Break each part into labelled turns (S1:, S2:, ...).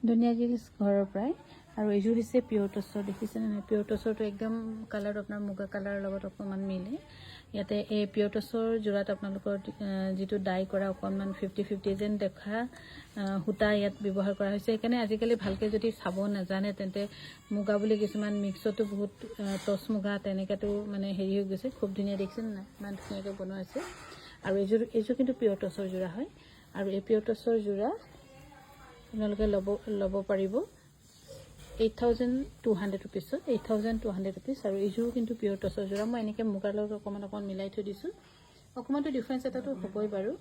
S1: ধুনীয়া গিলছ ঘৰৰ পৰাই আৰু এইযোৰ হৈছে পিয়ৰ টছৰ দেখিছেনে নাই পিয়ৰ টছৰটো একদম কালাৰ আপোনাৰ মুগা কালাৰৰ লগত অকণমান মিলে ইয়াতে এই পিয়ৰ টছৰ যোৰাত আপোনালোকৰ যিটো ডাই কৰা অকণমান 50-50 যেন দেখা সূতা ইয়াত ব্যৱহাৰ কৰা হৈছে সেইকাৰণে আজিকালি ভালকৈ যদি চাব নাজানে তেন্তে মুগা বুলি কিছুমান মিক্সতো বহুত টছ মুগা তেনেকাতো মানে হেৰি হৈ গৈছে খুব ধুনীয়া দেখিছেনে নাই ইমান ধুনীয়াকৈ বনোৱা হৈছে আৰু এইযোৰ কিন্তু পিয়ৰ টছৰ যোৰা হয় আৰু এই পিয়ৰ টছৰ যোৰা আপোনালোকে ল'ব পাৰিব 8,200 rupees 8,200 rupees আৰু এইযোৰ কিন্তু পিয়ৰ টছৰ যোৰা মই এনেকৈ মুগাৰ লগত অকণমান মিলাই থৈ দিছোঁ অকণমানতো ডিফাৰেঞ্চ এটাতো হ'বই বাৰু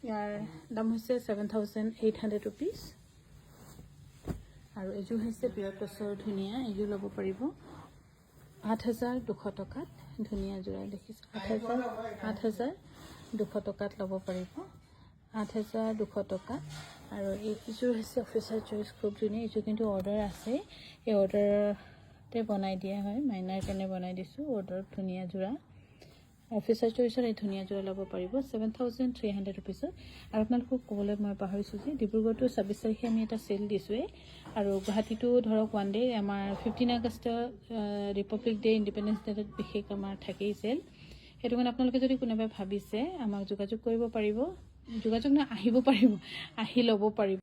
S1: ইয়াৰ দাম হৈছে 7,800 rupees আৰু এইযোৰ হৈছে পিয়ৰ টছৰ ধুনীয়া এইযোৰ ল'ব পাৰিব 8,200 টকাত ধুনীয়া যোৰা দেখিছোঁ 8,200 টকাত ল'ব পাৰিব 8,200 টকা আৰু এইযোৰ হৈছে অফিচাৰ চইচ খুব ধুনীয়া এইযোৰ কিন্তু অৰ্ডাৰ আছে এই অৰ্ডাৰতে বনাই দিয়া হয় মাইনাৰ কাৰণে বনাই দিছোঁ অৰ্ডাৰ ধুনীয়া যোৰা অফিচাৰ চইচৰ এই ধুনীয়া যোৰা ল'ব পাৰিব 7,300 rupees আৰু আপোনালোকক ক'বলৈ মই পাহৰিছোঁ যে ডিব্ৰুগড়টো 26 তাৰিখে আমি এটা চেল দিছোঁৱেই আৰু গুৱাহাটীটো ধৰক ওৱান ডে আমাৰ 15 আগষ্ট ৰিপাব্লিক ডে ইণ্ডিপেণ্ডেন্স ডেত বিশেষ আমাৰ থাকেই চেল সেইটো কাৰণে আপোনালোকে যদি কোনোবাই ভাবিছে আমাক যোগাযোগ কৰিব পাৰিব যোগাযোগ আহিব পাৰিব আহি ল'ব পাৰিব